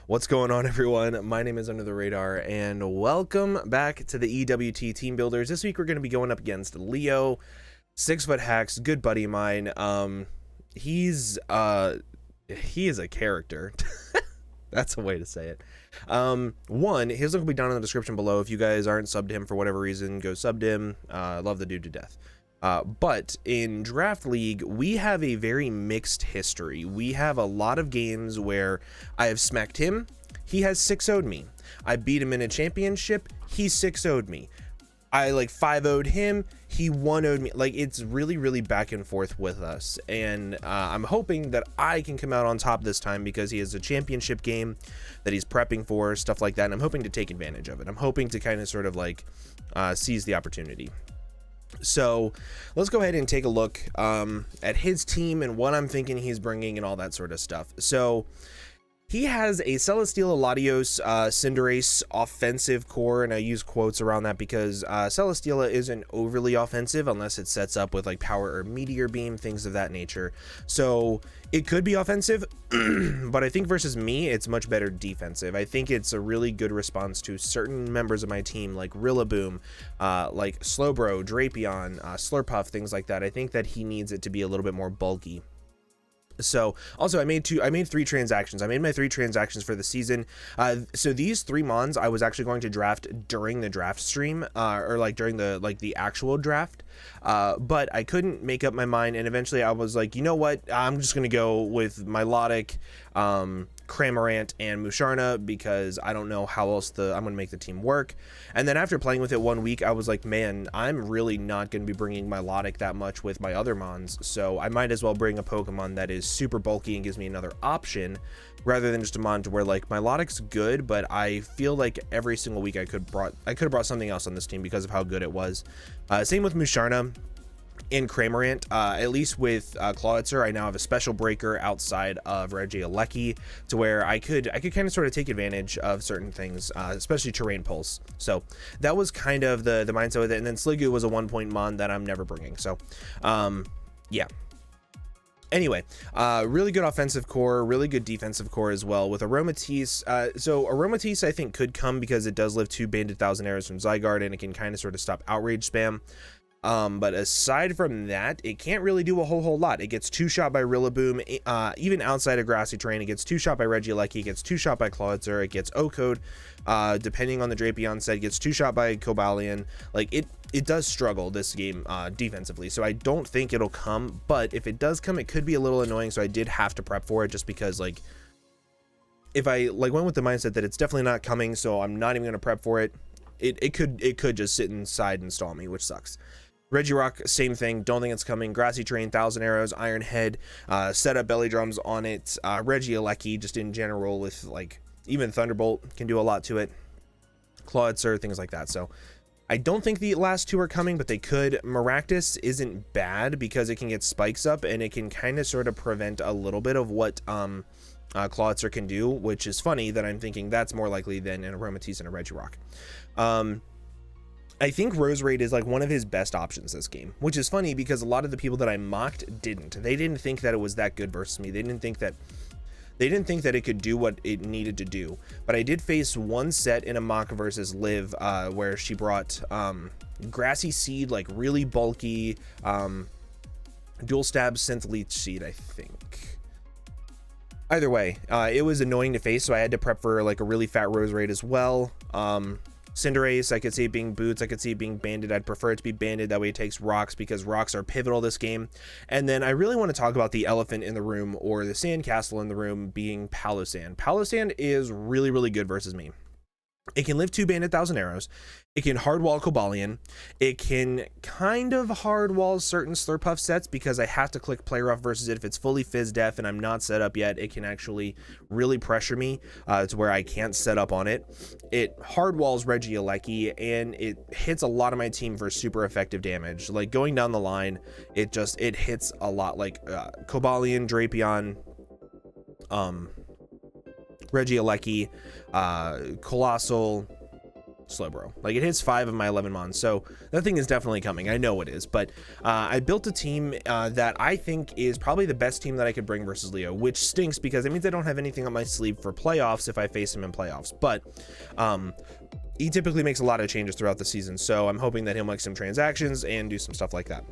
What's going on, everyone? My name is Under the Radar, and welcome back to the EWT Team Builders. This week we're going to be going up against Leo, 6FtHax, good buddy of mine. He is a character. That's a way to say it. One, his link will be down in the description below. If you guys aren't subbed to him for whatever reason, go sub to him. Love the dude to death. But in Draft League, we have a very mixed history. We have a lot of games where I have smacked him, he has 6-0'd me. I beat him in a championship, he 6-0'd me. I 5-0'd him, he 1-0'd me. It's really back and forth with us. And I'm hoping that I can come out on top this time because he has a championship game that he's prepping for, stuff like that. And I'm hoping to take advantage of it. I'm hoping to kind of sort of seize the opportunity. So let's go ahead and take a look at his team and what I'm thinking he's bringing and all that sort of stuff. So he has a Celesteela Latios Cinderace offensive core, and I use quotes around that because Celesteela isn't overly offensive unless it sets up with Power or Meteor Beam, things of that nature. So it could be offensive, but I think versus me, it's much better defensive. I think it's a really good response to certain members of my team like Rillaboom, like Slowbro, Drapion, Slurpuff, things like that. I think that he needs it to be a little bit more bulky. So also I made 3 transactions. I made my 3 transactions for the season. So these 3 mons I was actually going to draft during the draft stream, or during the actual draft. But I couldn't make up my mind, and eventually I was like, you know what? I'm just gonna go with Milotic, Cramorant, and Musharna because I don't know how else I'm gonna make the team work. And then after playing with it 1 week, I was like, man, I'm really not gonna be bringing Milotic that much with my other mons, so I might as well bring a Pokemon that is super bulky and gives me another option rather than just a mon to where Milotic's good, but I feel like every single week I could have brought something else on this team because of how good it was. Same with Musharna and Cramorant. At least with Clawitzer, I now have a special breaker outside of Regieleki to where I could kind of sort of take advantage of certain things, especially Terrain Pulse. So that was kind of the mindset with it. And then Sliggoo was a 1-point mon that I'm never bringing. So yeah. Anyway, really good offensive core, really good defensive core as well with Aromatisse. So Aromatisse I think could come because it does live 2 Banded Thousand Arrows from Zygarde, and it can kind of sort of stop outrage spam. But aside from that, it can't really do a whole lot. It gets 2-shot by Rillaboom, even outside of grassy terrain. It gets 2-shot by Regieleki, it gets 2-shot by Clawitzer, it gets O-Code, depending on the Drapion set, it gets 2-shot by Cobalion. It does struggle this game defensively, so I don't think it'll come, but if it does come, it could be a little annoying, so I did have to prep for it just because if I went with the mindset that it's definitely not coming, so I'm not even going to prep for it, it could just sit inside and stall me, which sucks. Regirock, same thing, don't think it's coming. Grassy Terrain, Thousand Arrows, Iron Head, set up Belly Drums on it. Regieleki, just in general, with even Thunderbolt can do a lot to it. Clawitzer, things like that. So I don't think the last 2 are coming, but they could. MARACTUS isn't bad because it can get spikes up and it can kind of sort of prevent a little bit of what Clawitzer can do, which is funny that I'm thinking that's more likely than an Aromatisse and a Regirock. I think Roserade is one of his best options this game, which is funny because a lot of the people that I mocked didn't. They didn't think that it was that good versus me. They didn't think that it could do what it needed to do. But I did face one set in a mock versus Liv where she brought Grassy Seed, really bulky, dual stab Synth Leech Seed, I think. Either way, it was annoying to face, so I had to prep for a really fat Roserade as well. Cinderace, I could see it being Boots, I could see it being Banded. I'd prefer it to be Banded, that way it takes Rocks because Rocks are pivotal this game. And then I really want to talk about the elephant in the room, or the sandcastle in the room, being Palossand. Palossand is really good versus me. It can live 2 Banded Thousand Arrows. It can hardwall Cobalion. It can kind of hardwall certain Slurpuff sets because I have to click Play Rough versus it. If it's fully Fizz Def and I'm not set up yet, it can actually really pressure me to where I can't set up on it. It hardwalls Regieleki and it hits a lot of my team for super effective damage. Going down the line, it hits a lot. Cobalion, Drapion, Regieleki, Colossal, Slowbro. Like, it hits 5 of my 11 mons, so that thing is definitely coming. I know it is, but I built a team that I think is probably the best team that I could bring versus Leo, which stinks because it means I don't have anything up my sleeve for playoffs if I face him in playoffs. But he typically makes a lot of changes throughout the season, so I'm hoping that he'll make some transactions and do some stuff like that.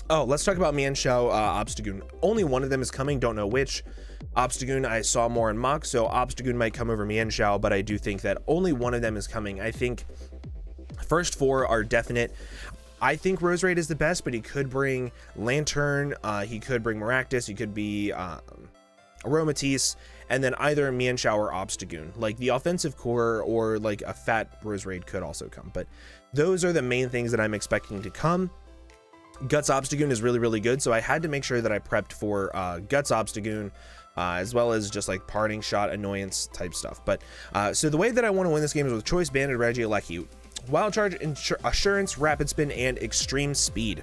Oh, let's talk about Mianshao, Obstagoon. Only one of them is coming, don't know which. Obstagoon I saw more in mock, so Obstagoon might come over Mianshao, but I do think that only one of them is coming. I think first 4 are definite. I think Roserade is the best, but he could bring Lantern, he could bring Maractus, he could be Aromatisse, and then either Mianshao or Obstagoon. Like, the offensive core or like a fat Roserade could also come, but those are the main things that I'm expecting to come. Guts Obstagoon is really, really good, so I had to make sure that I prepped for Guts Obstagoon, as well as just like Parting Shot, Annoyance type stuff. But so the way that I want to win this game is with Choice Banded, Regieleki, Wild Charge, Assurance, Rapid Spin, and Extreme Speed.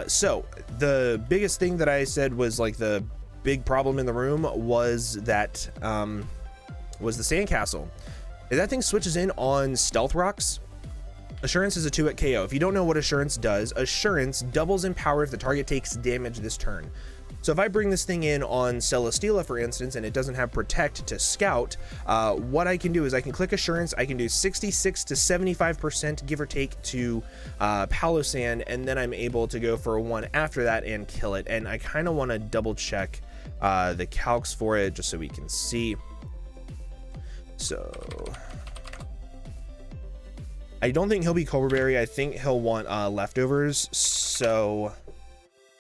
So the biggest thing that I said was like the big problem in the room was that was the Sandcastle. If that thing switches in on Stealth Rocks, Assurance is a 2-hit KO. If you don't know what Assurance does, Assurance doubles in power if the target takes damage this turn. So if I bring this thing in on Celesteela, for instance, and it doesn't have Protect to scout, what I can do is I can click Assurance, I can do 66 to 75% give or take to Palossand, and then I'm able to go for a 1 after that and kill it. And I kind of want to double check the calcs for it just so we can see. So I don't think he'll be Cobra Berry. I think he'll want Leftovers. So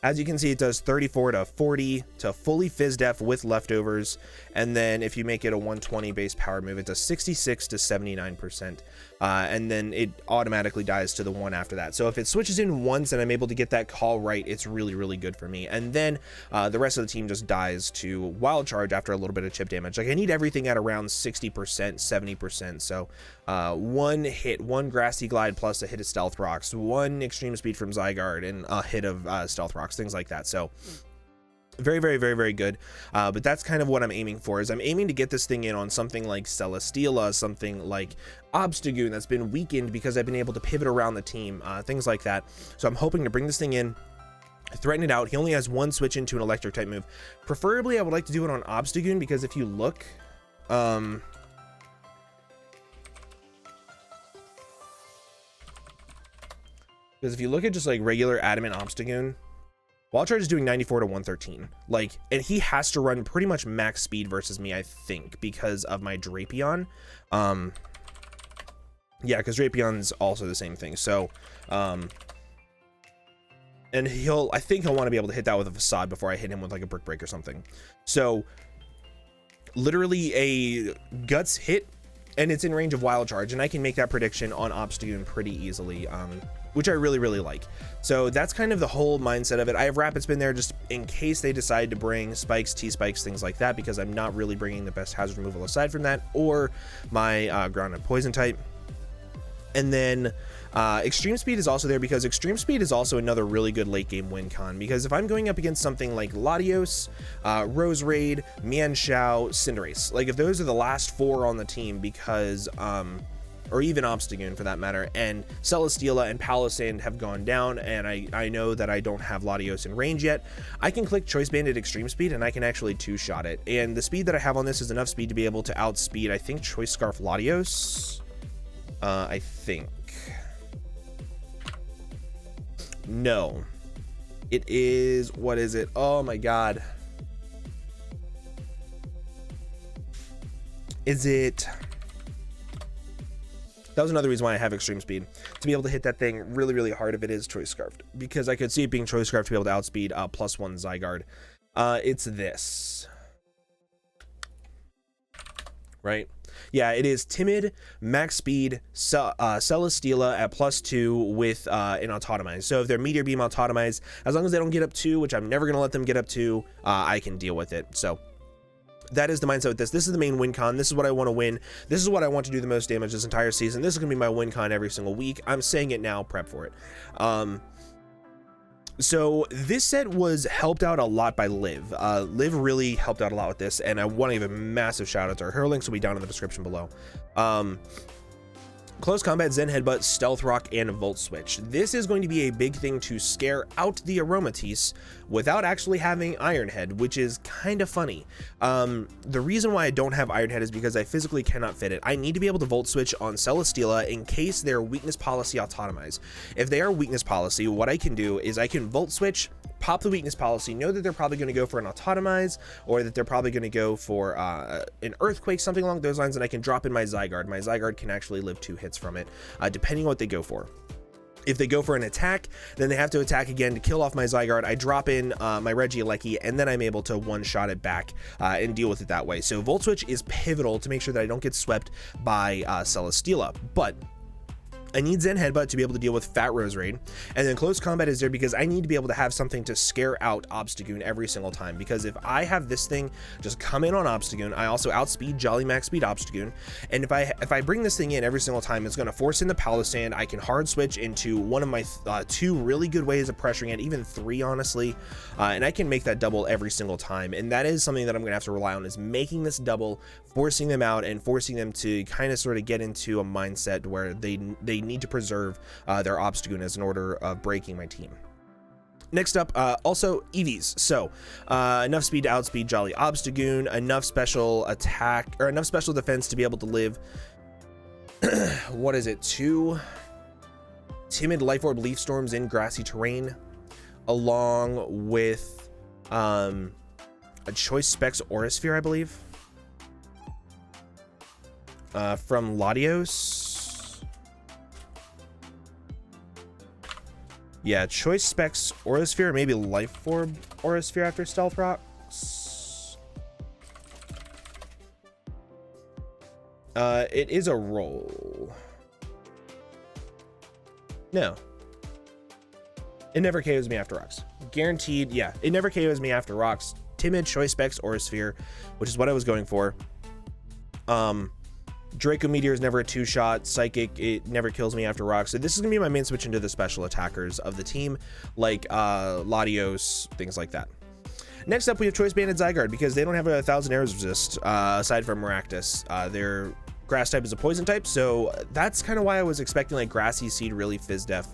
as you can see, it does 34 to 40 to fully Fizz Def with Leftovers. And then if you make it a 120 base power move, it does 66 to 79%. And then it automatically dies to the 1 after that. So if it switches in once and I'm able to get that call right, it's really, really good for me. And then the rest of the team just dies to Wild Charge after a little bit of chip damage. Like, I need everything at around 60%, 70%. So 1 hit, 1 Grassy Glide plus a hit of Stealth Rocks, 1 Extreme Speed from Zygarde, and a hit of Stealth Rocks, things like that. So very, very, very, very good. But that's kind of what I'm aiming for, is I'm aiming to get this thing in on something like Celesteela, something like Obstagoon that's been weakened because I've been able to pivot around the team, things like that. So I'm hoping to bring this thing in, threaten it out. He only has 1 switch into an electric type move. Preferably I would like to do it on Obstagoon, because if you look, because if you look at just like regular Adamant Obstagoon, Wild Charge is doing 94 to 113. Like, and he has to run pretty much max speed versus me, I think, because of my Drapion. Yeah, because Drapion's also the same thing. So, and I think he'll want to be able to hit that with a Facade before I hit him with like a Brick Break or something. So, literally a Guts hit, and it's in range of Wild Charge, and I can make that prediction on Obstagoon pretty easily, which I really, really like. So that's kind of the whole mindset of it. I have Rapid Spin there just in case they decide to bring Spikes, T-Spikes, things like that, because I'm not really bringing the best hazard removal aside from that, or my Ground and Poison type. And then Extreme Speed is also there because Extreme Speed is also another really good late game win con, because if I'm going up against something like Latios, Roserade, Mianshao, Cinderace, like if those are the last 4 on the team, because or even Obstagoon for that matter, and Celesteela and Palossand have gone down, and I know that I don't have Latios in range yet, I can click Choice Banded Extreme Speed and I can actually 2-shot it. And the speed that I have on this is enough speed to be able to outspeed, I think, Choice Scarf Latios. I think. No. It is, what is it? Oh my god. Is it... That was another reason why I have Extreme Speed, to be able to hit that thing really, really hard if it is Choice Scarfed, because I could see it being Choice Scarfed to be able to outspeed +1 Zygarde. It's this. Right? Yeah, it is Timid, Max Speed, Celesteela at +2 with an Autotomize. So if they're Meteor Beam Autotomize, as long as they don't get up 2, which I'm never going to let them get up 2, I can deal with it. So that is the mindset with this. This is the main win con. This is what I want to win. This is what I want to do the most damage this entire season. This is going to be my win con every single week. I'm saying it now. Prep for it. So this set was helped out a lot by Liv. Liv really helped out a lot with this, and I want to give a massive shout out to her. Her links will be down in the description below. Close combat, Zen Headbutt, Stealth Rock, and Volt Switch. This is going to be a big thing to scare out the Aromatisse without actually having Iron Head, which is kind of funny. The reason why I don't have Iron Head is because I physically cannot fit it. I need to be able to Volt Switch on Celesteela in case they're Weakness Policy Autotomize. If they are Weakness Policy, what I can do is I can Volt Switch, pop the Weakness Policy, know that they're probably going to go for an Autotomize, or that they're probably going to go for an Earthquake, something along those lines, and I can drop in my Zygarde. My Zygarde can actually live 2 hits from it, depending on what they go for. If they go for an attack, then they have to attack again to kill off my Zygarde. I drop in my Regieleki, and then I'm able to one-shot it back and deal with it that way. So Volt Switch is pivotal to make sure that I don't get swept by Celesteela. But I need Zen Headbutt to be able to deal with Fat Roserade, and then Close Combat is there because I need to be able to have something to scare out Obstagoon every single time, because if I have this thing just come in on Obstagoon, I also outspeed Jolly Max Speed Obstagoon, and if I bring this thing in every single time, it's going to force in the Palossand. I can hard switch into one of my 2 really good ways of pressuring it, even 3 honestly, and I can make that double every single time, and that is something that I'm going to have to rely on, is making this double, forcing them out, and forcing them to kind of sort of get into a mindset where they need to preserve their Obstagoon as an order of breaking my team. Next up, also EVs. So enough speed to outspeed Jolly Obstagoon, enough special attack, or enough special defense to be able to live what is it, 2 Timid Life Orb Leaf Storms in grassy terrain, along with a Choice Specs Aura Sphere, I believe, from Latios. Yeah, Choice Specs Aura Sphere, maybe Life Orb Aura Sphere after Stealth Rocks. It is a roll. No. It never KOs me after rocks. Guaranteed, yeah. It never KOs me after rocks. Timid, Choice Specs Aura Sphere, which is what I was going for. Draco Meteor is never a 2-shot. Psychic, it never kills me after rocks. So this is gonna be my main switch into the special attackers of the team, like Latios, things like that. Next up, we have Choice Banded Zygarde, because they don't have a 1,000 arrows resist, aside from Maractus. Their grass type is a poison type, so that's kind of why I was expecting like Grassy Seed, really Fizz Def,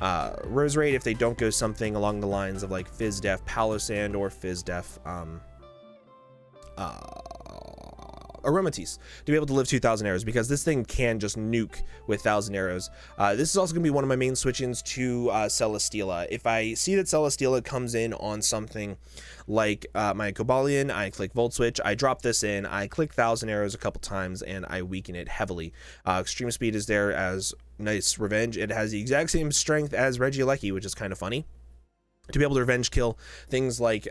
Roserade, if they don't go something along the lines of like Fizz Def Palossand or Fizz Def Aromatisse, to be able to live 2,000 arrows, because this thing can just nuke with 1,000 arrows. This is also going to be one of my main switch-ins to Celesteela. If I see that Celesteela comes in on something like my Cobalion, I click Volt Switch, I drop this in, I click 1,000 arrows a couple times, and I weaken it heavily. Extreme Speed is there as nice revenge. It has the exact same strength as Regieleki, which is kind of funny. To be able to revenge kill things like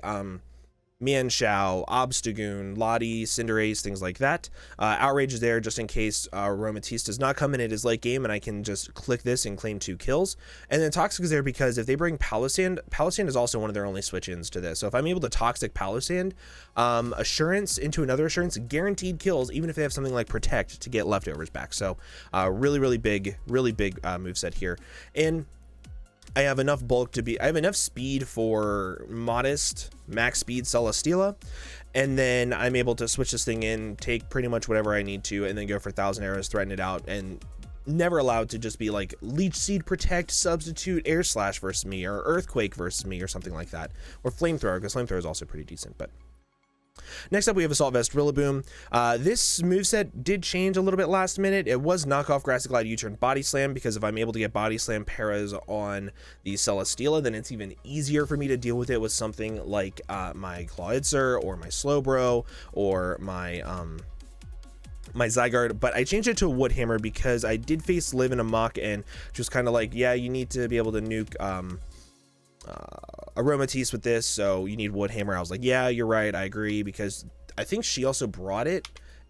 Mienshao, Obstagoon, Lottie, Cinderace, things like that. Outrage is there just in case Aromatisse does not come in at his late game, and I can just click this and claim 2 kills. And then Toxic is there because if they bring Palossand, Palossand is also one of their only switch-ins to this. So if I'm able to Toxic Palossand, Assurance into another Assurance, guaranteed kills, even if they have something like Protect to get leftovers back. So really big moveset here. And I have enough bulk to be, I have enough speed for modest max speed Celesteela, and then I'm able to switch this thing in, take pretty much whatever I need to, and then go for 1,000 arrows, threaten it out, and never allowed to just be like Leech Seed, Protect, Substitute, Air Slash versus me, or Earthquake versus me, or something like that, or Flamethrower, because Flamethrower is also pretty decent. But next up, we have Assault Vest Rillaboom. This moveset did change a little bit last minute. It was knockoff Grassy Glide U-turn Body Slam, because if I'm able to get Body Slam paras on the Celesteela, then it's even easier for me to deal with it with something like my Clawitzer, or my Slowbro, or my my Zygarde. But I changed it to Woodhammer because I did face Live in a Muck, and just kind of like, yeah, you need to be able to nuke Aromatisse with this, so you need Woodhammer. I was like, yeah, you're right, I agree, because I think she also brought it,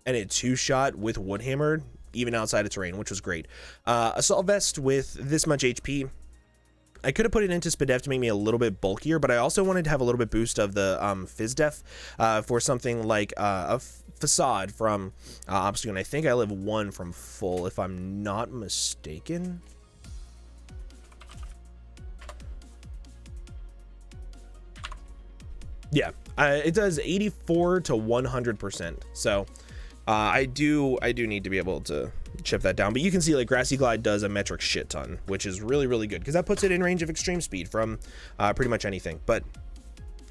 and it 2-shot with Woodhammer, even outside of terrain, which was great. Assault Vest with this much HP, I could have put it into Spadef to make me a little bit bulkier, but I also wanted to have a little bit boost of the Fizdef for something like a Facade from Obstagoon. I think I live 1 from full, if I'm not mistaken. Yeah, it does 84 to 100%. So I do need to be able to chip that down. But you can see like Grassy Glide does a metric shit ton, which is really, really good because that puts it in range of extreme speed from pretty much anything. But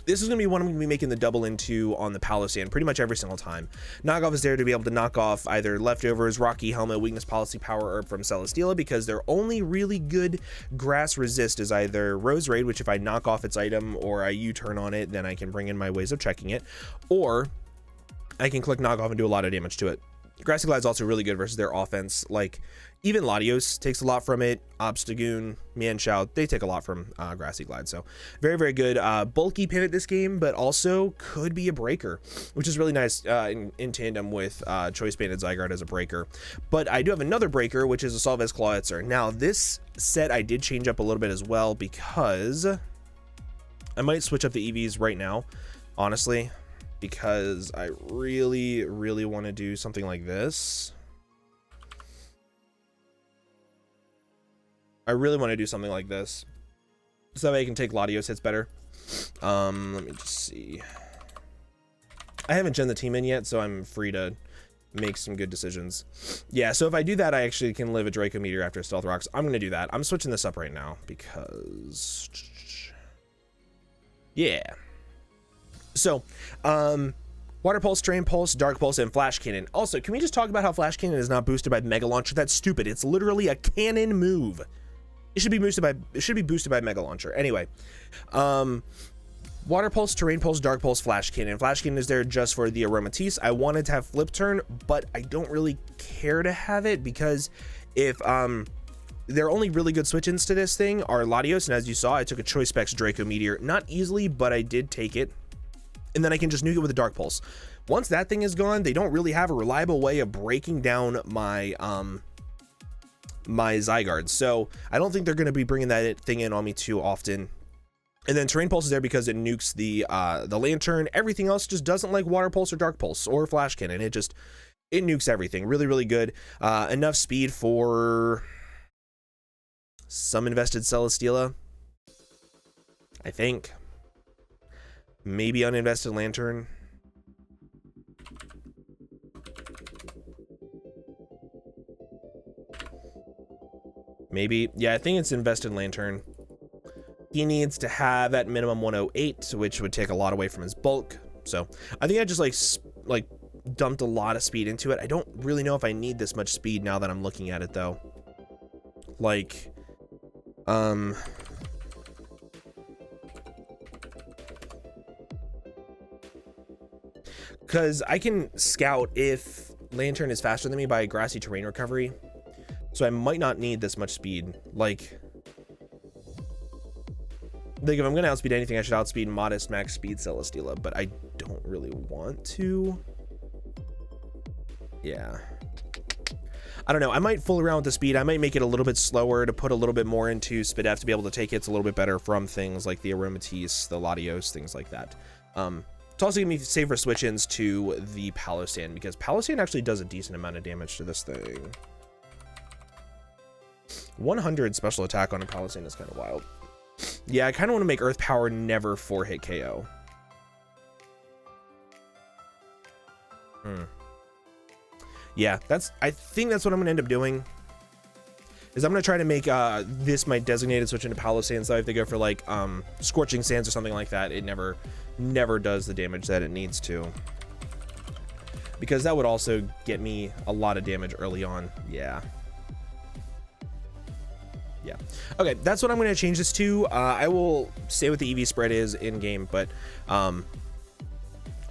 this is going to be one I'm going to be making the double into on the Palossand pretty much every single time. Knockoff is there to be able to knock off either Leftovers, Rocky Helmet, Weakness Policy, Power Herb from Celesteela, because their only really good grass resist is either Rose Raid, which if I knock off its item or I U-turn on it, then I can bring in my ways of checking it, or I can click knock off and do a lot of damage to it. Grassy Glide is also really good versus their offense. Like, even Latios takes a lot from it. Obstagoon, Mienshao, they take a lot from Grassy Glide. So, very, very good. Bulky pivot this game, but also could be a breaker, which is really nice in tandem with Choice Banded Zygarde as a breaker. But I do have another breaker, which is a Solvez Clawitzer. Now, this set I did change up a little bit as well because I might switch up the EVs right now, honestly, because I really, really want to do something like this. I really want to do something like this, so that way I can take Latios hits better. Let me just see. I haven't gen the team in yet, so I'm free to make some good decisions. Yeah, so if I do that, I actually can live a Draco Meteor after Stealth Rocks. I'm going to do that. I'm switching this up right now because... yeah. So, Water Pulse, Terrain Pulse, Dark Pulse, and Flash Cannon. Also, can we just talk about how Flash Cannon is not boosted by Mega Launcher? That's stupid. It's literally a cannon move. It should be boosted by Mega Launcher. Anyway, Water Pulse, Terrain Pulse, Dark Pulse, Flash Cannon. Flash Cannon is there just for the Aromatisse. I wanted to have Flip Turn, but I don't really care to have it because if their only really good switch-ins to this thing are Latios, and as you saw, I took a Choice Specs Draco Meteor. Not easily, but I did take it. And then I can just nuke it with a Dark Pulse. Once that thing is gone, they don't really have a reliable way of breaking down my my Zygarde. So I don't think they're going to be bringing that thing in on me too often. And then Terrain Pulse is there because it nukes the Lantern. Everything else just doesn't like Water Pulse or Dark Pulse or Flash Cannon. It nukes everything. Really, really good. Enough speed for some invested Celesteela, I think. Maybe uninvested Lantern. Maybe. Yeah, I think it's invested Lantern. He needs to have at minimum 108, which would take a lot away from his bulk. So I think I just like dumped a lot of speed into it. I don't really know if I need this much speed now that I'm looking at it though. Like, because I can scout if Lantern is faster than me by Grassy Terrain Recovery, so I might not need this much speed. Like if I'm gonna outspeed anything, I should outspeed Modest Max Speed Celesteela, but I don't really want to. Yeah, I don't know. I might fool around with the speed. I might make it a little bit slower to put a little bit more into SpitF to be able to take hits a little bit better from things like the Aromatisse, the Latios, things like that. It's also gonna be safer switch-ins to the Palossand because Palossand actually does a decent amount of damage to this thing. 100 special attack on a Palossand is kind of wild. Yeah, I kind of want to make Earth Power never 4-hit KO. Yeah, I think that's what I'm gonna end up doing. Is I'm gonna try to make this my designated switch into Palossand, so if they go for like Scorching Sands or something like that, it never does the damage that it needs to. Because that would also get me a lot of damage early on. Yeah. Yeah. Okay, that's what I'm going to change this to. I will say what the EV spread is in game, but I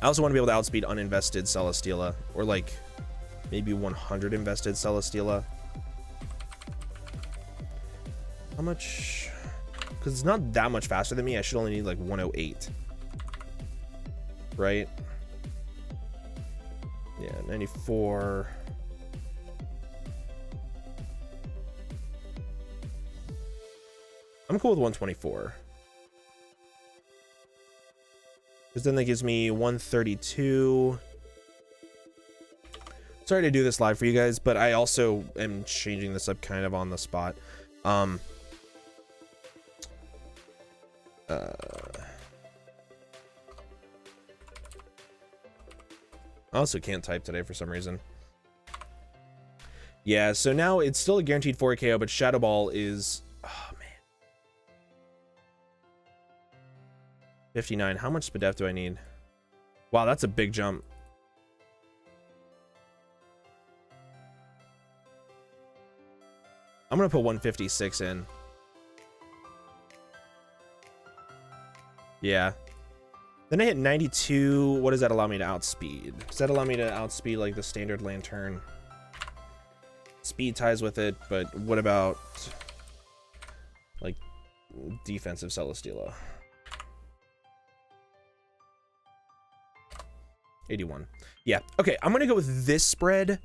also want to be able to outspeed uninvested Celesteela, or like maybe 100 invested Celesteela. How much? Because it's not that much faster than me. I should only need like 108. Right? Yeah, 94. I'm cool with 124. Because then that gives me 132. Sorry to do this live for you guys, but I also am changing this up kind of on the spot. I also can't type today for some reason. Yeah, so now it's still a guaranteed 4 KO, but Shadow Ball is... Oh, man. 59. How much SPDF do I need? Wow, that's a big jump. I'm going to put 156 in. Yeah. Then I hit 92. What does that allow me to outspeed? Does that allow me to outspeed like the standard Lantern? Speed ties with it, but what about like defensive Celesteela? 81. Yeah. Okay, I'm gonna go with this spread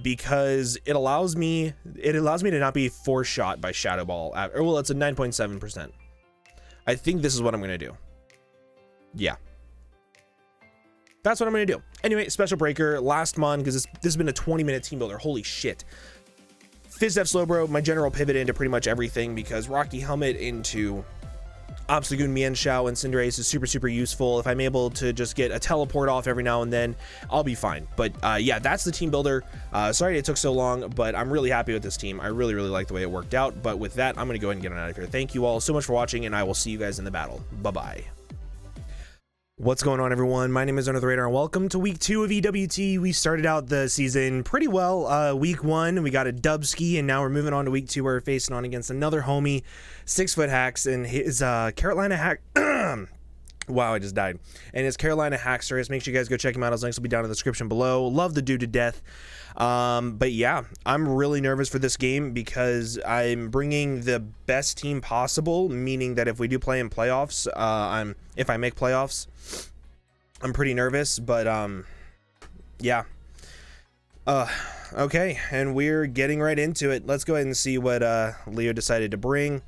because it allows me to not be force shot by Shadow Ball. Well, it's a 9.7%. I think this is what I'm gonna do. Yeah. That's what I'm gonna do. Anyway, special breaker last mon because this has been a 20-minute team builder. Holy shit. SixFtHax Slowbro, my general pivot into pretty much everything because Rocky Helmet into Obstagoon, Mienshao, and Cinderace is super useful. If I'm able to just get a teleport off every now and then, I'll be fine. But yeah, that's the team builder. Sorry it took so long, but I'm really happy with this team. I really like the way it worked out. But with that, I'm going to go ahead and get on out of here. Thank you all so much for watching, and I will see you guys in the battle. Bye-bye. What's going on, everyone? My name is Under the Radar, and welcome to week 2 of EWT. We started out the season pretty well. Week 1, we got a dubski, and now we're moving on to week 2, where we're facing on against another homie, SixFtHax, and his Carolina Hack. Wow, I just died. And his Carolina Haxorus. Make sure you guys go check him out. His links will be down in the description below. Love the dude to death. But yeah, I'm really nervous for this game because I'm bringing the best team possible, meaning that if we do play in playoffs, if I make playoffs, I'm pretty nervous, but yeah. Okay, and we're getting right into it. Let's go ahead and see what Leo decided to bring.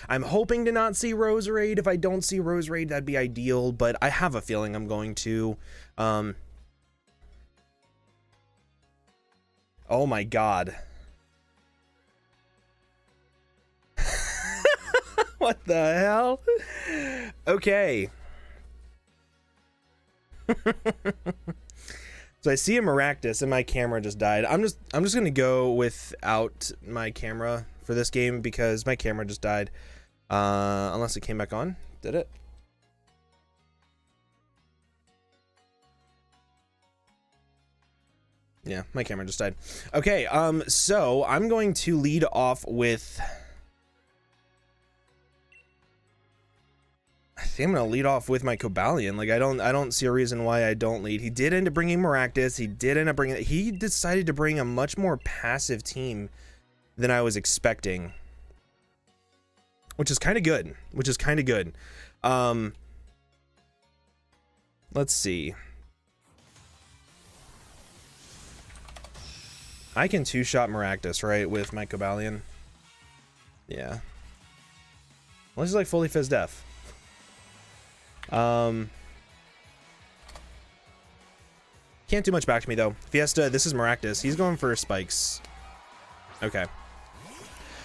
I'm hoping to not see Roserade. If I don't see Roserade, that'd be ideal, but I have a feeling I'm going to. Oh my god. What the hell? Okay. So I see a Maractus and my camera just died. I'm just gonna go without my camera for this game because my camera just died. Unless it came back on. Did it? Yeah, my camera just died. Okay, so I'm going to lead off with... I think I'm gonna lead off with my Cobalion. Like I don't see a reason why I don't lead. He did end up bringing Maractus. He decided to bring a much more passive team than I was expecting, which is kind of good. Let's see. I can two-shot Maractus, right, with my Cobalion. Yeah. Unless he's like fully Fizz Def. Can't do much back to me though. Fiesta, this is Maractus. He's going for spikes. Okay.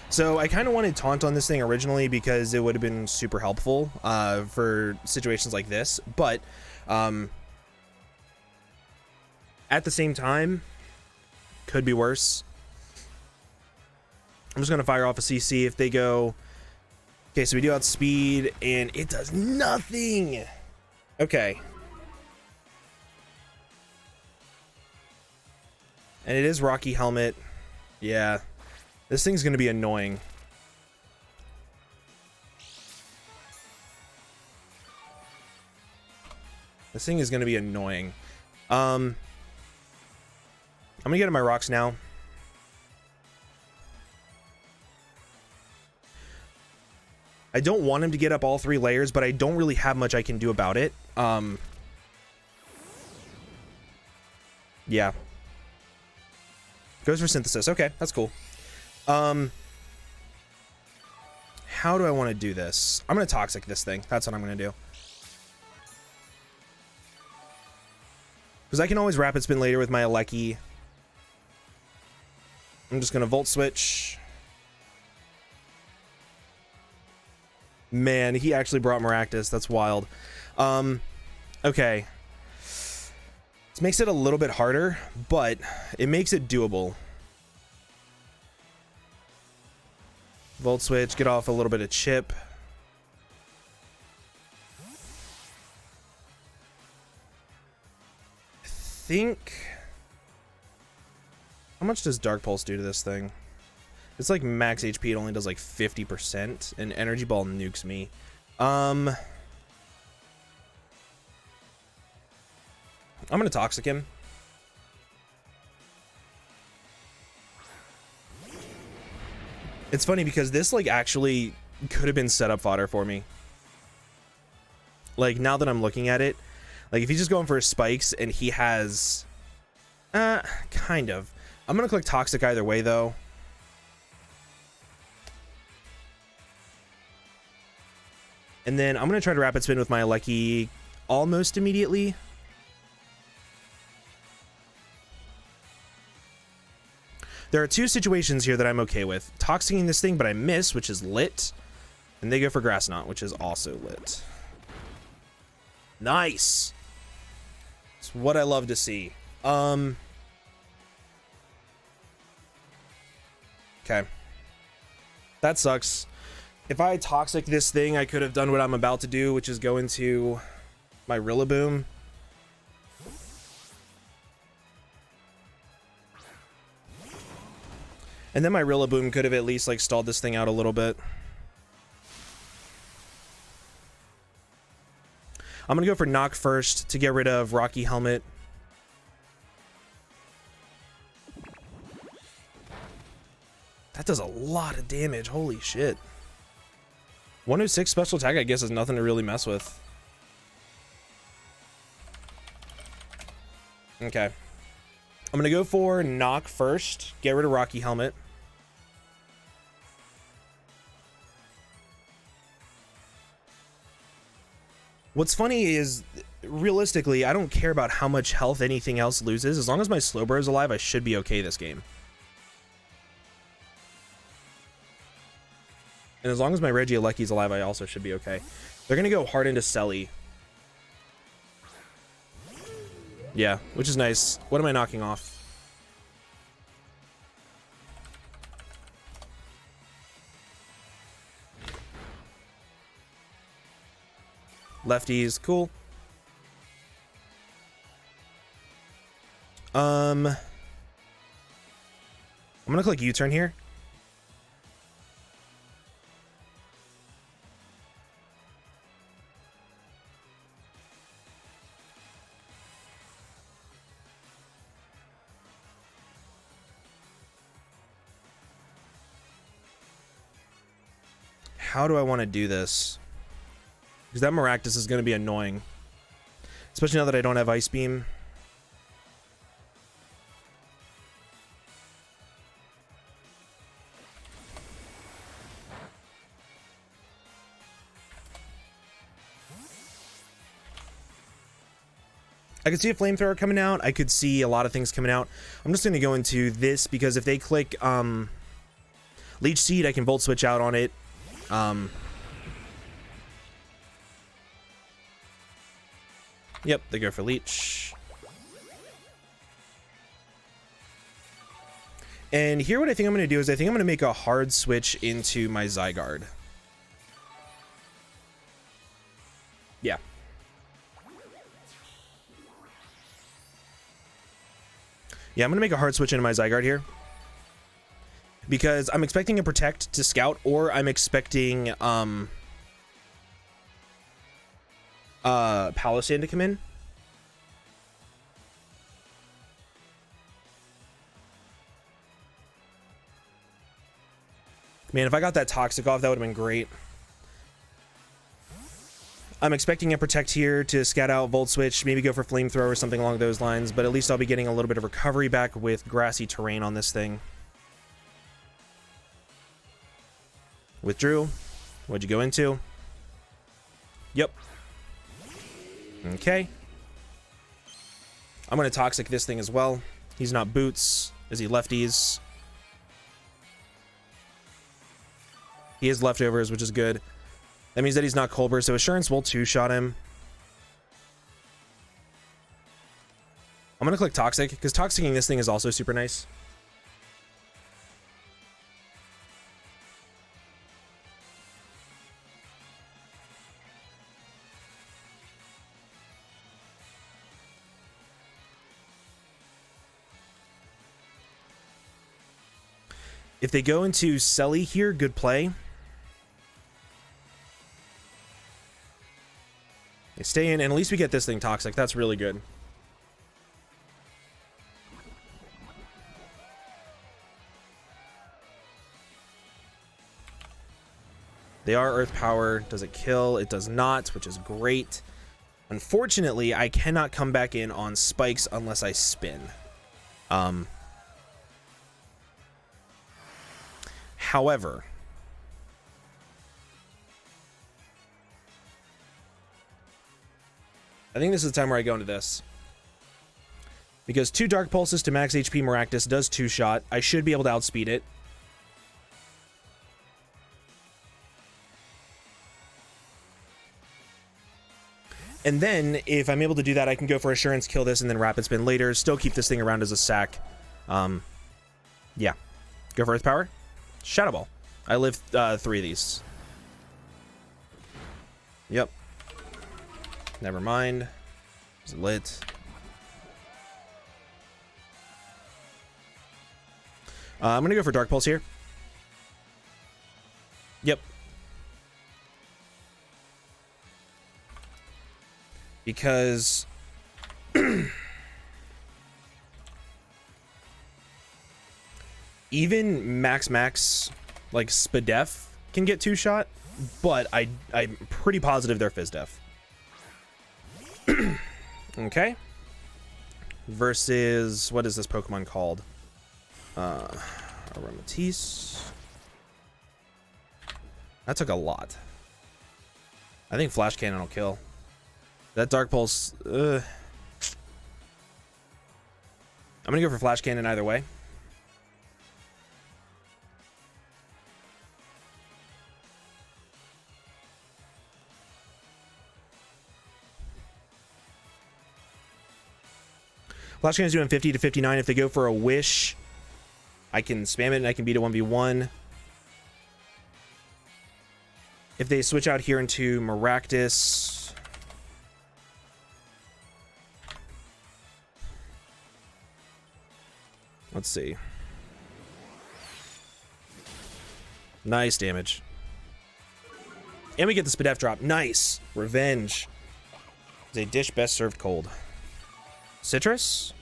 So I kind of wanted Taunt on this thing originally because it would have been super helpful for situations like this, but at the same time, could be worse. I'm just gonna fire off a CC if they go. Okay, so we do outspeed, and it does nothing. Okay. And it is Rocky Helmet. Yeah. This thing's going to be annoying. This thing is going to be annoying. I'm going to get in my rocks now. I don't want him to get up all 3 layers, but I don't really have much I can do about it. Yeah. Goes for Synthesis. Okay, that's cool. How do I want to do this? I'm going to Toxic this thing. That's what I'm going to do. Because I can always Rapid Spin later with my Alecki. I'm just going to Volt Switch. Man, he actually brought Maractus. That's wild. Okay. This makes it a little bit harder, but it makes it doable. Volt switch, get off a little bit of chip. I think... How much does Dark Pulse do to this thing? It's like max HP, it only does like 50%, and Energy Ball nukes me. I'm gonna Toxic him. It's funny because this like actually could have been setup fodder for me. Like now that I'm looking at it, like if he's just going for his spikes and he has, kind of. I'm gonna click Toxic either way though. And then I'm gonna try to Rapid Spin with my Lucky almost immediately. There are two situations here that I'm okay with. Toxicing this thing, but I miss, which is lit. And they go for Grass Knot, which is also lit. Nice. It's what I love to see. Okay. That sucks. If I Toxic this thing, I could have done what I'm about to do, which is go into my Rillaboom. And then my Rillaboom could have at least like stalled this thing out a little bit. I'm gonna go for Knock first to get rid of Rocky Helmet. That does a lot of damage, holy shit. 106 special attack I guess is nothing to really mess with. Okay. I'm gonna go for Knock first, get rid of Rocky Helmet. What's funny is, realistically, I don't care about how much health anything else loses. As long as my Slowbro is alive, I should be okay this game. And as long as my Regieleki's alive, I also should be okay. They're gonna go hard into Selly. Yeah, which is nice. What am I knocking off? Lefties, cool. I'm gonna click U-turn here. How do I want to do this? Because that Maractus is going to be annoying. Especially now that I don't have Ice Beam. I could see a Flamethrower coming out. I could see a lot of things coming out. I'm just going to go into this because if they click Leech Seed, I can Volt Switch out on it. Yep, they go for Leech. And here what I think I'm going to do is I think I'm going to make a hard switch into my Zygarde. Yeah. Yeah, I'm going to make a hard switch into my Zygarde here. Because I'm expecting a Protect to Scout, or I'm expecting Palisand to come in. Man, if I got that Toxic off, that would have been great. I'm expecting a Protect here to scout out Volt Switch, maybe go for Flamethrower or something along those lines, but at least I'll be getting a little bit of recovery back with grassy terrain on this thing. Withdrew. What'd you go into? Yep. Okay. I'm going to Toxic this thing as well. He's not Boots. Is he Lefties? He is Leftovers, which is good. That means that he's not Colbur, so Assurance will two-shot him. I'm going to click Toxic, because Toxicing this thing is also super nice. If they go into Selly here, good play. They stay in, and at least we get this thing toxic. That's really good. They are Earth Power. Does it kill? It does not, which is great. Unfortunately, I cannot come back in on spikes unless I spin. However, I think this is the time where I go into this. Because 2 Dark Pulses to max HP Maractus does 2-shot. I should be able to outspeed it. And then, if I'm able to do that, I can go for Assurance, kill this, and then Rapid Spin later. Still keep this thing around as a sack. Yeah. Go for Earth Power. Shadow Ball. I live 3 of these. Yep. Never mind. Is it lit? I'm going to go for Dark Pulse here. Yep. Because even max like SPDEF can get 2-shot, but I'm pretty positive they're FizzDef. Okay. Versus, what is this Pokemon called? Aromatisse. That took a lot. I think Flash Cannon will kill. That Dark Pulse, I'm gonna go for Flash Cannon either way. Flash Cannon's doing 50 to 59. If they go for a Wish, I can spam it and I can beat a 1v1. If they switch out here into Maractus, let's see. Nice damage. And we get the SPDEF drop. Nice. Revenge. It's a dish best served cold. Citrus.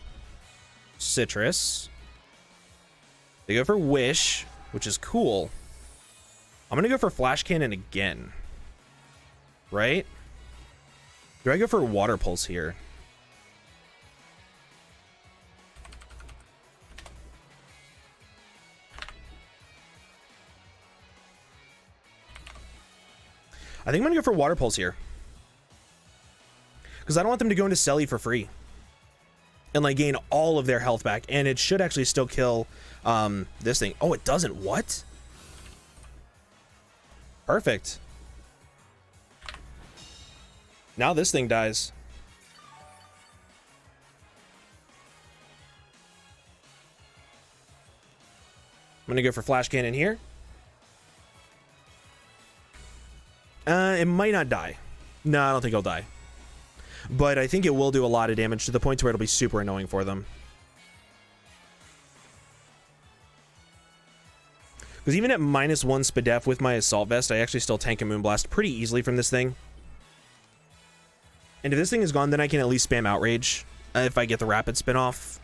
Citrus. They go for Wish, which is cool. I'm going to go for Flash Cannon again. Right? Do I go for Water Pulse here? I think I'm going to go for Water Pulse here. Because I don't want them to go into Selly for free. And like gain all of their health back. And it should actually still kill this thing. Oh, it doesn't. What? Perfect. Now this thing dies. I'm going to go for Flash Cannon here. It might not die. No, I don't think it'll die. But I think it will do a lot of damage to the point where it'll be super annoying for them. Because even at -1 SPDEF with my Assault Vest, I actually still tank a Moonblast pretty easily from this thing. And if this thing is gone, then I can at least spam Outrage if I get the Rapid Spin off.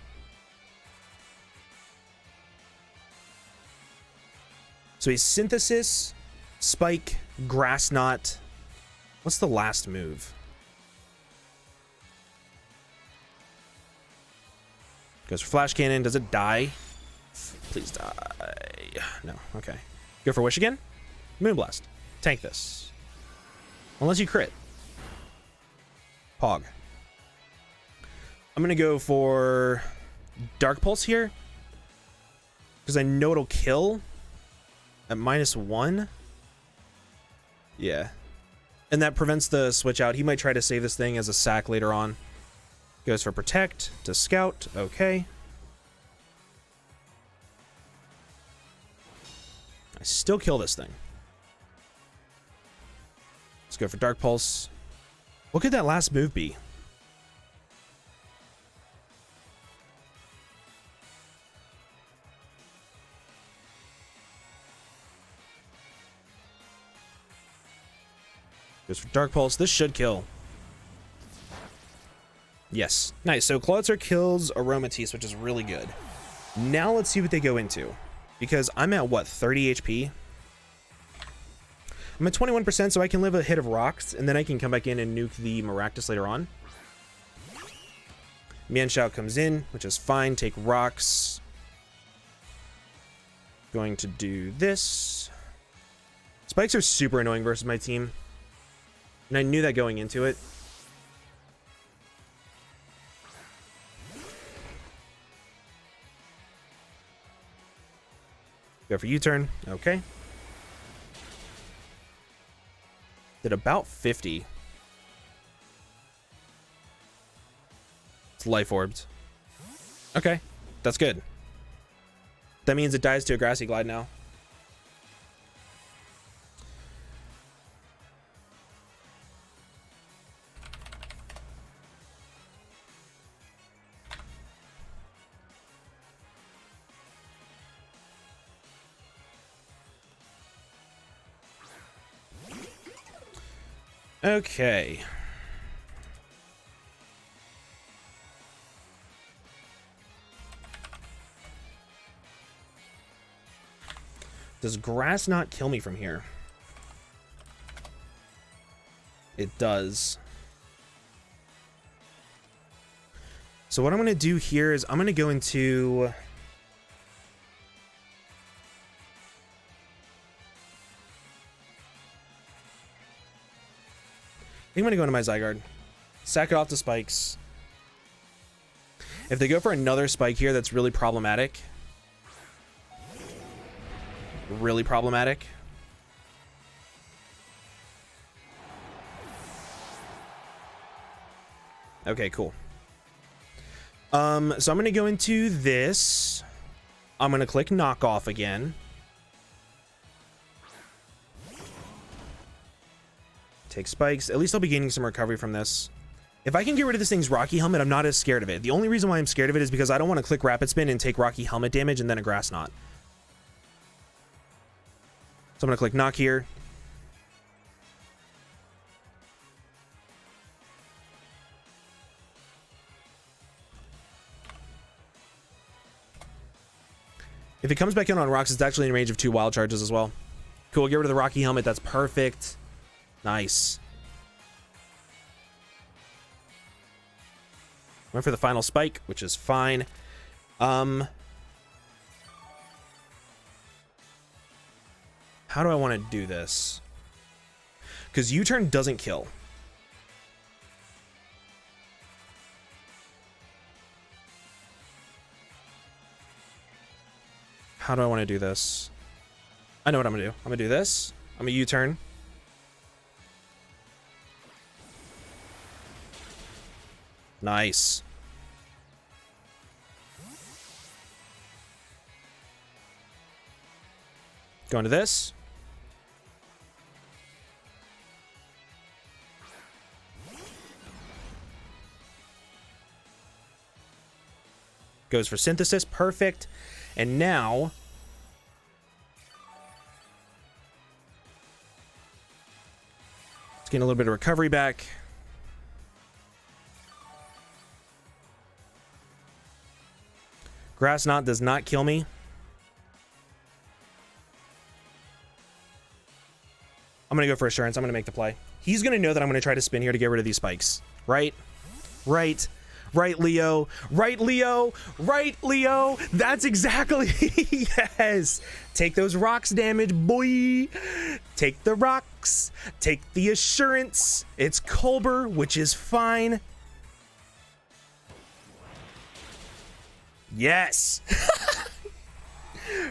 So he's Synthesis, Spike, Grass Knot. What's the last move? Goes for Flash Cannon. Does it die? Please die. No. Okay. Go for Wish again. Moonblast. Tank this. Unless you crit. Pog. I'm going to go for Dark Pulse here. Because I know it'll kill at -1. Yeah. And that prevents the switch out. He might try to save this thing as a sack later on. Goes for Protect to Scout. Okay. I still kill this thing. Let's go for Dark Pulse. What could that last move be? Goes for Dark Pulse. This should kill. Yes. Nice. So Clawitzer kills Aromatisse, which is really good. Now let's see what they go into. Because I'm at, what, 30 HP? I'm at 21%, so I can live a hit of rocks, and then I can come back in and nuke the Maractus later on. Mienshao comes in, which is fine. Take rocks. Going to do this. Spikes are super annoying versus my team. And I knew that going into it. Go for U-turn. Okay. Did about 50. It's life orbed. Okay. That's good. That means it dies to a Grassy Glide now. Okay. Does grass not kill me from here? It does. So what I'm going to do here is I'm going to go into... I think I'm going to go into my Zygarde. Sack it off the spikes. If they go for another spike here, that's really problematic. Really problematic. Okay, cool. So I'm going to go into this. I'm going to click knockoff again. Take spikes. At least I'll be gaining some recovery from this. If I can get rid of this thing's Rocky Helmet, I'm not as scared of it. The only reason why I'm scared of it is because I don't want to click Rapid Spin and take Rocky Helmet damage and then a Grass Knot. So I'm going to click Knock here. If it comes back in on rocks, it's actually in range of 2 wild charges as well. Cool, get rid of the Rocky Helmet. That's perfect. Nice. Went for the final spike, which is fine. How do I want to do this? Because U-turn doesn't kill. How do I want to do this? I know what I'm going to do. I'm going to do this. I'm going to U-turn. Nice. Going to this. Goes for Synthesis. Perfect. And now... let's get a little bit of recovery back. Grass Knot does not kill me. I'm going to go for Assurance. I'm going to make the play. He's going to know that I'm going to try to spin here to get rid of these spikes. Right? Right. Right, Leo. Right, Leo. Right, Leo. That's exactly... yes. Take those rocks damage, boy. Take the rocks. Take the Assurance. It's Colbur, which is fine. Yes.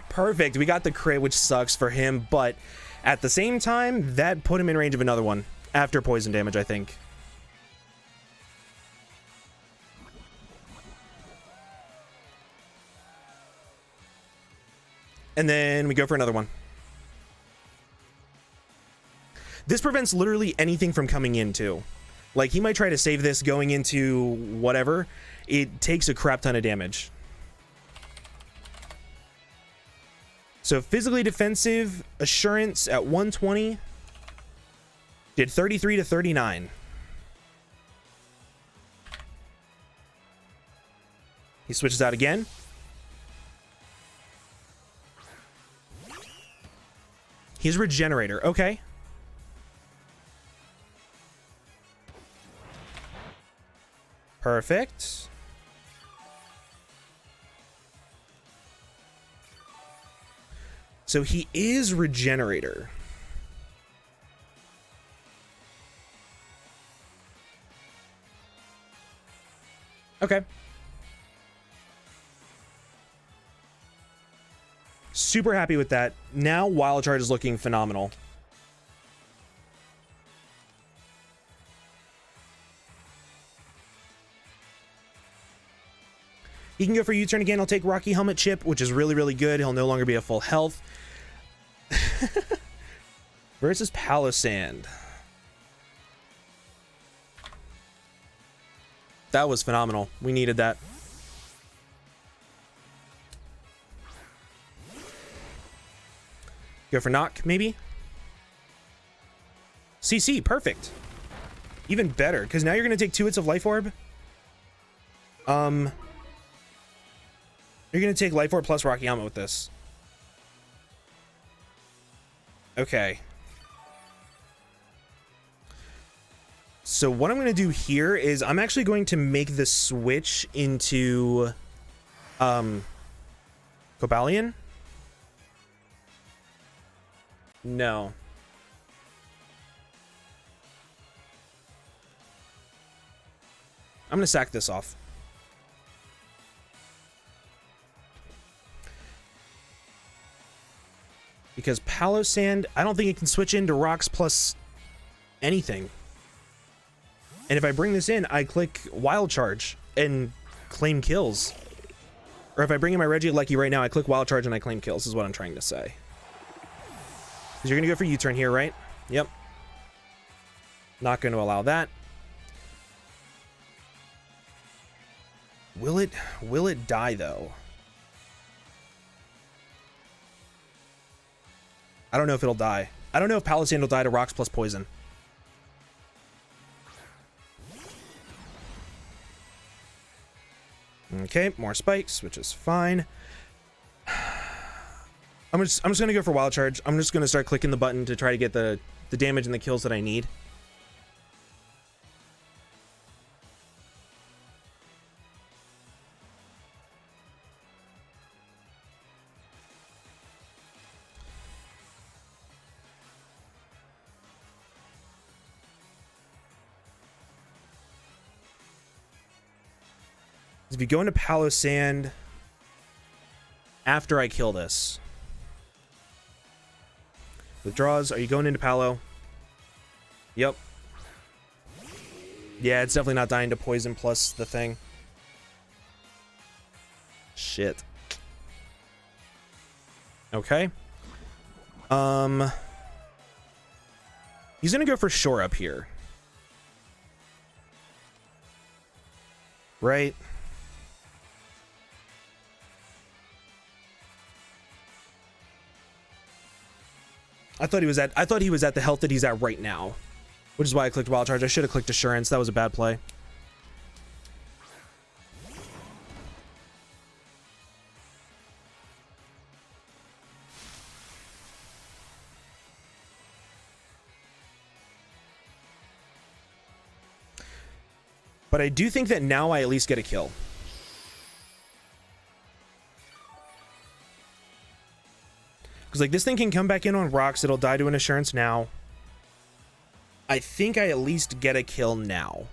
Perfect. We got the crit, which sucks for him, but at the same time, that put him in range of another one after poison damage, I think. And then we go for another one. This prevents literally anything from coming in, too. Like, he might try to save this going into whatever. It takes a crap ton of damage. So physically defensive, Assurance at 120. Did 33 to 39. He switches out again. He's Regenerator. Okay. Perfect. So he is Regenerator. Okay. Super happy with that. Now Wild Charge is looking phenomenal. He can go for U-turn again. He'll take Rocky Helmet Chip, which is really, really good. He'll no longer be at full health. Versus Palossand. That was phenomenal. We needed that. Go for knock, maybe? CC, perfect. Even better, because now you're going to take 2 hits of Life Orb. You're going to take Life Orb plus Rocky Helmet with this. Okay. So what I'm going to do here is I'm actually going to make the switch into Cobalion. No. I'm going to sack this off. Because Palossand, I don't think it can switch into rocks plus anything. And if I bring this in, I click Wild Charge and claim kills. Or if I bring in my Regieleki right now, I click Wild Charge and I claim kills, is what I'm trying to say. Because you're going to go for U-turn here, right? Yep. Not going to allow that. Will it die, though? I don't know if it'll die. I don't know if Palossand will die to rocks plus poison. Okay, more spikes, which is fine. I'm just gonna go for Wild Charge. I'm just gonna start clicking the button to try to get the damage and the kills that I need. If you go into Palossand after I kill this. Withdraws. Are you going into Palo? Yep. Yeah, it's definitely not dying to poison plus the thing. Shit. Okay. He's gonna go for Shore Up here. Right. I thought he was at the health that he's at right now, which is why I clicked Wild Charge. I should have clicked Assurance. That was a bad play. But I do think that now I at least get a kill. Because, like, this thing can come back in on rocks. It'll die to an Assurance now. I think I at least get a kill now.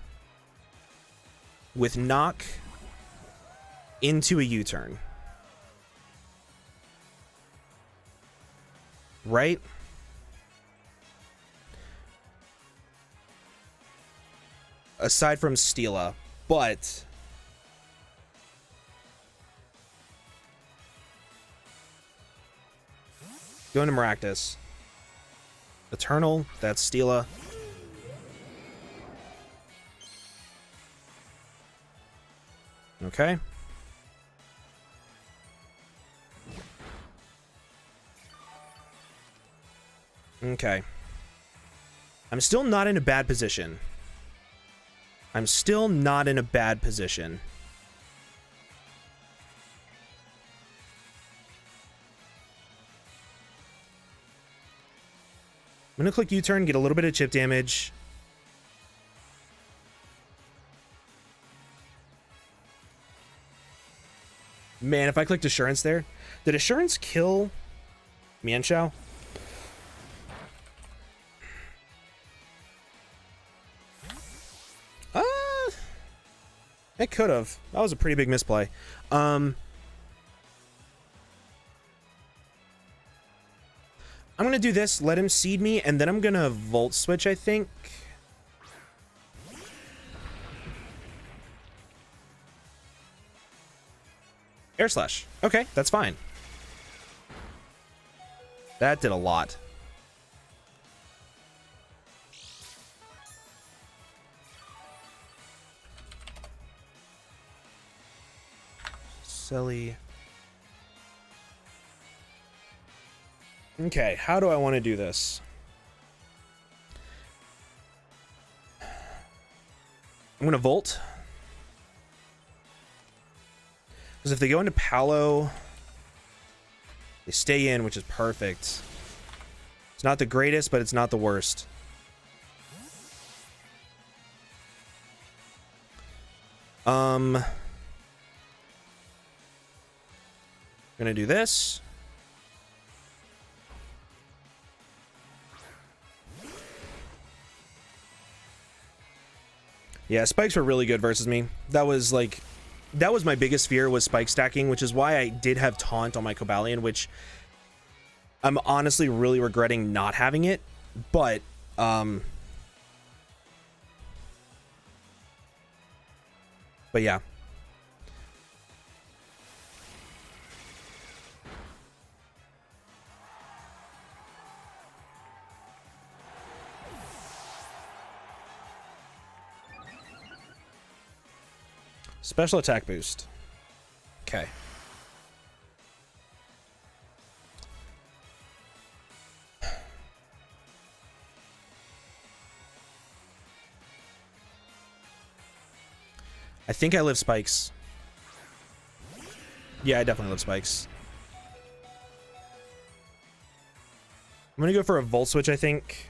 With knock into a U-turn. Right? Aside from Steela. But going to Maractus. Eternal, that's Steela. Okay. Okay. I'm still not in a bad position. I'm still not in a bad position. I'm going to click U-turn, get a little bit of chip damage. Man, if I clicked Assurance there, did Assurance kill Mianshao? It could have. That was a pretty big misplay. I'm going to do this, let him seed me, and then I'm going to Volt Switch, I think. Air Slash. Okay, that's fine. That did a lot. Silly. Okay, how do I want to do this? I'm going to Volt. Because if they go into Palo, they stay in, which is perfect. It's not the greatest, but it's not the worst. Gonna do this. Yeah, spikes were really good versus me. That was my biggest fear, was spike stacking, which is why I did have taunt on my Cobalion, which I'm honestly really regretting not having it. But yeah. Special attack boost. Okay. I think I live spikes. Yeah, I definitely live spikes. I'm gonna go for a Volt Switch, I think.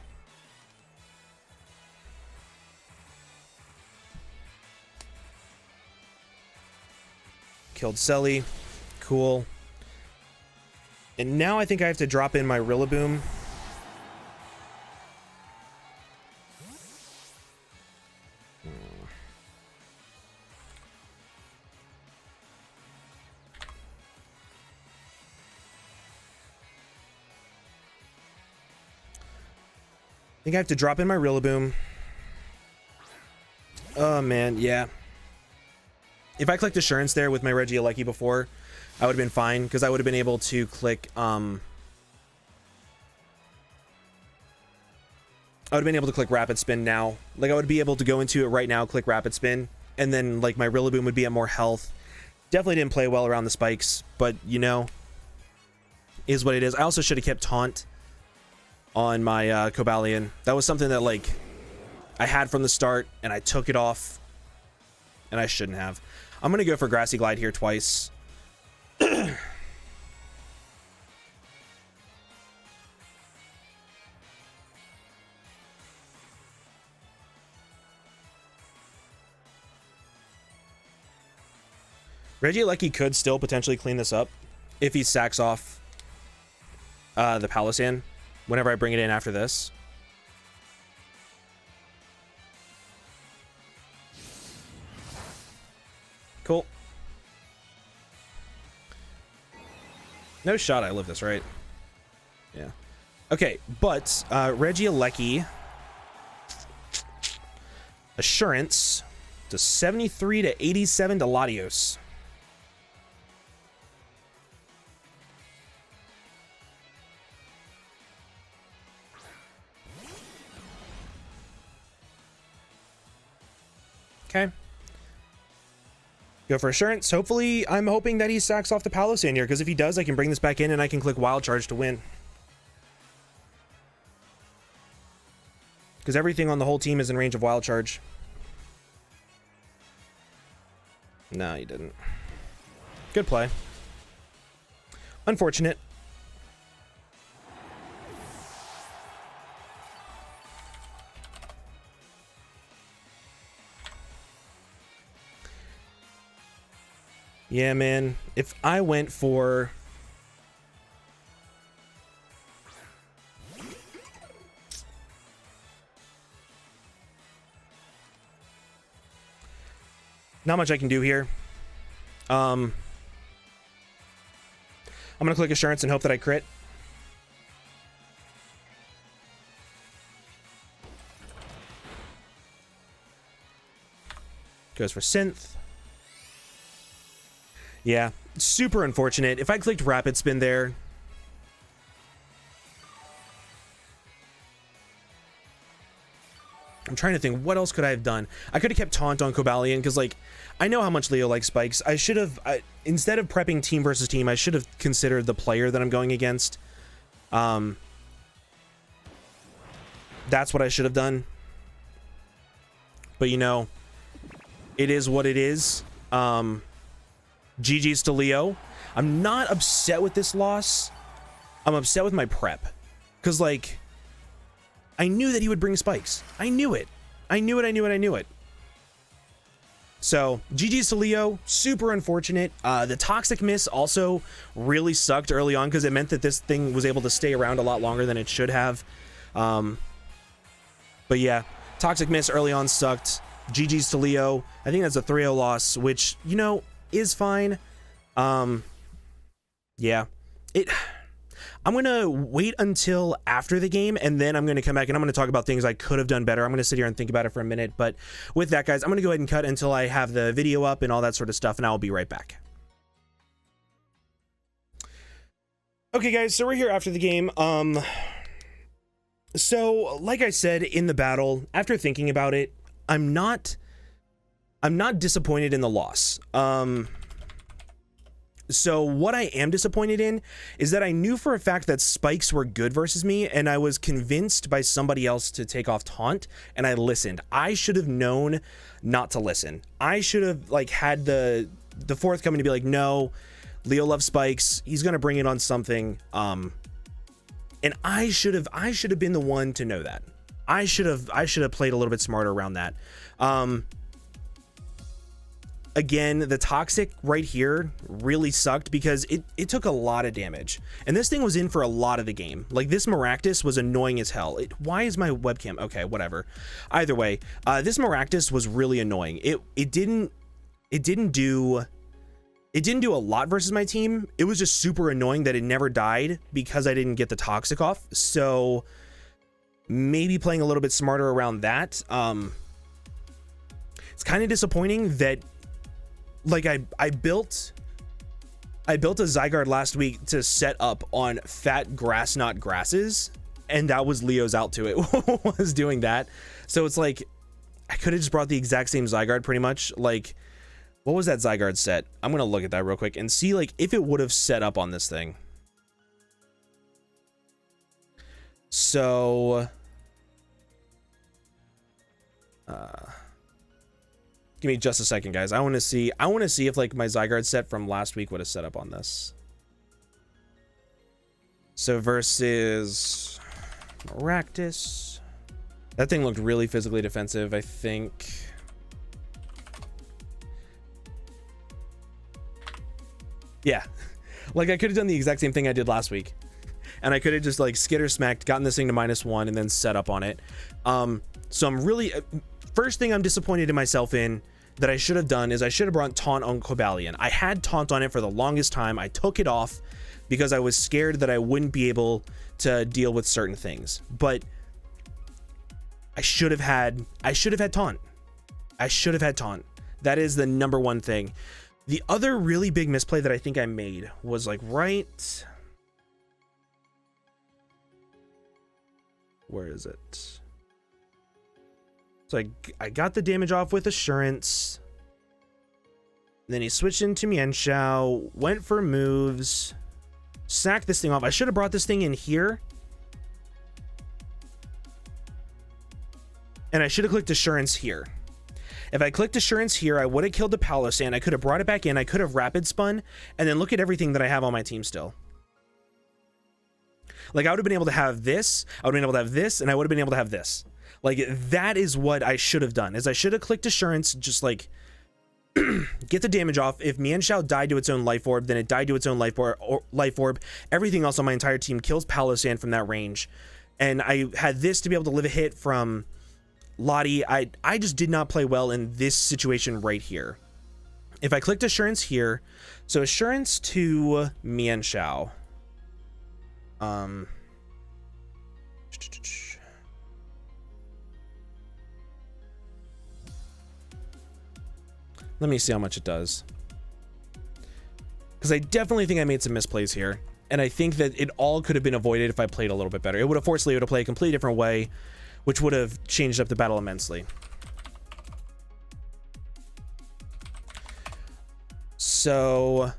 Killed Selly. Cool. And now I think I have to drop in my Rillaboom. I think I have to drop in my Rillaboom. Oh, man, yeah. If I clicked Assurance there with my Regieleki before, I would have been fine, because I would have been able to click, I would have been able to click Rapid Spin now. Like, I would be able to go into it right now, click Rapid Spin, and then, like, my Rillaboom would be at more health. Definitely didn't play well around the spikes, but, you know, is what it is. I also should have kept Taunt on my Cobalion. That was something that, like, I had from the start, and I took it off, and I shouldn't have. I'm going to go for Grassy Glide here twice. Regieleki could still potentially clean this up if he sacks off the Palossand whenever I bring it in after this. Cool. No shot I live this, right? Yeah. Okay, but Regieleki Assurance to 73 to 87 to Latios. Okay. Go for Assurance. Hopefully, I'm hoping that he sacks off the Palossand here, because if he does, I can bring this back in and I can click Wild Charge to win. because everything on the whole team is in range of wild charge. No, he didn't. Good play. Unfortunate. Yeah, man. If I went for... Not much I can do here. I'm gonna click Assurance and hope that I crit. Goes for Synth. Yeah, super unfortunate. If I clicked Rapid Spin there... I'm trying to think, what else could I have done? I could have kept Taunt on Cobalion, because, like, I know how much Leo likes spikes. I should have, instead of prepping team versus team, I should have considered the player that I'm going against. That's what I should have done. But, you know, it is what it is. GG's to Leo. I'm not upset with this loss. I'm upset with my prep. Because, like... I knew that he would bring spikes. I knew it. I knew it. So, GG's to Leo. Super unfortunate. The Toxic Miss also really sucked early on because it meant that this thing was able to stay around a lot longer than it should have. But yeah, Toxic Miss early on sucked. GG's to Leo. I think that's a 3-0 loss, which, you know, is fine. Yeah. I'm going to wait until after the game, and then I'm going to come back and I'm going to talk about things I could have done better. I'm going to sit here and think about it for a minute. But with that, guys, I'm going to go ahead and cut until I have the video up and all that sort of stuff, and I'll be right back. Okay, guys, so we're here after the game. So, like I said in the battle, after thinking about it, I'm not disappointed in the loss. So what I am disappointed in is that I knew for a fact that spikes were good versus me, and I was convinced by somebody else to take off Taunt, and I listened. I should have known not to listen. I should have, like, had the forthcoming to be like, no, Leo loves spikes. He's gonna bring it on something. And I should have been the one to know that. I should have played a little bit smarter around that. Again, the Toxic right here really sucked because it took a lot of damage. And this thing was in for a lot of the game. Like, this Maractus was annoying as hell. Why is my webcam? Okay, whatever. Either way, this Maractus was really annoying. It didn't do a lot versus my team. It was just super annoying that it never died because I didn't get the Toxic off. So maybe playing a little bit smarter around that. It's kind of disappointing that, like, I built a Zygarde last week to set up on fat grass knot grasses, and that was Leo's out to it was doing that. So it's like I could have just brought the exact same Zygarde pretty much. Like, what was that Zygarde set? I'm gonna look at that real quick and see, like, if it would have set up on this thing. So give me just a second, guys. I want to see if, like, my Zygarde set from last week would have set up on this. So versus Maractus. That thing looked really physically defensive, I think. Yeah. Like, I could have done the exact same thing I did last week. And I could have just, like, skitter smacked, gotten this thing to -1, and then set up on it. So I'm really... First thing I'm disappointed in myself in that I should have done is I should have brought Taunt on Cobalion. I had Taunt on it for the longest time. I took it off because I was scared that I wouldn't be able to deal with certain things. But I should have had Taunt. I should have had Taunt. That is the #1 thing. The other really big misplay that I think I made was, like, right... Where is it? So I got the damage off with Assurance. Then he switched into Mienshao, went for moves, sacked this thing off. I should have brought this thing in here. and I should have clicked Assurance here. If I clicked Assurance here, I would have killed the Palossand. I could have brought it back in. I could have Rapid Spun, and then look at everything that I have on my team still. Like, I would have been able to have this, I would have been able to have this, and I would have been able to have this. Like, that is what I should have done, is I should have clicked Assurance, just like, get the damage off. If Mienshao died to its own Life Orb, then it died to its own Life Orb. Everything else on my entire team kills Palossand from that range. And I had this to be able to live a hit from Lottie. I just did not play well in this situation right here. If I clicked Assurance here, so Assurance to Mienshao. Let me see how much it does, because I definitely think I made some misplays here, and I think that it all could have been avoided if I played a little bit better. It would have forced Leo to play a completely different way, which would have changed up the battle immensely. So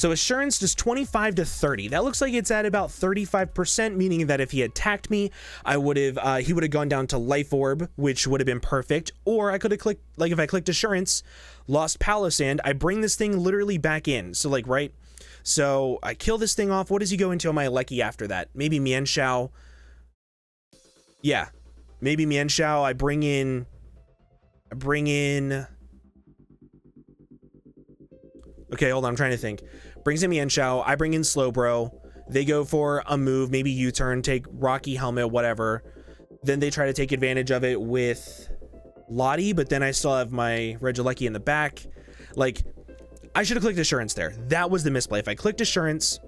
Assurance does 25 to 30. That looks like it's at about 35%, meaning that if he attacked me, I would have he would have gone down to Life Orb, which would have been perfect. Or I could have clicked, like if I clicked Assurance, lost Palossand, I bring this thing literally back in. So like, right? So I kill this thing off. What does he go into on my Alecki after that? Maybe Mienshao. Yeah. Maybe Mienshao. I bring in okay, hold on, I'm trying to think. Brings in Mienshao, I bring in Slowbro. They go for a move, maybe U-turn, take Rocky Helmet, whatever. Then they try to take advantage of it with Lottie, but then I still have my Regieleki in the back. Like, I should have clicked Assurance there. That was the misplay. If I clicked Assurance,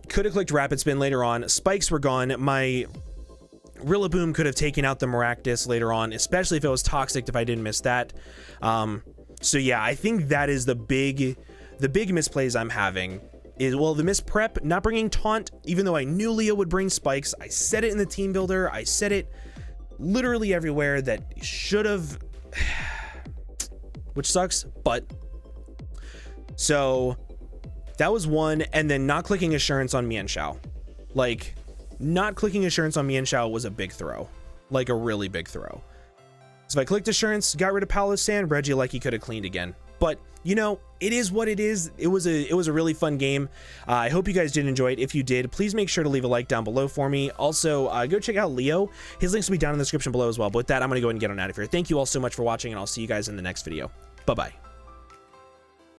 could have clicked Rapid Spin later on. Spikes were gone. My Rillaboom could have taken out the Maractus later on, especially if it was Toxic, if I didn't miss that. So yeah, I think that is the big misplays I'm having is, well, the misprep, not bringing Taunt, even though I knew Leo would bring Spikes. I said it in the team builder. I said it literally everywhere that should have, which sucks, but so that was one. And then not clicking Assurance on Mienshao, like not clicking Assurance on Mienshao was a big throw, like a really big throw. So if I clicked Assurance, got rid of Palossand, Regieleki could have cleaned again. But, you know, it is what it is. It was a really fun game. I hope you guys did enjoy it. If you did, please make sure to leave a like down below for me. Also, go check out Leo. His links will be down in the description below as well. But with that, I'm going to go ahead and get on out of here. Thank you all so much for watching, and I'll see you guys in the next video. Bye-bye.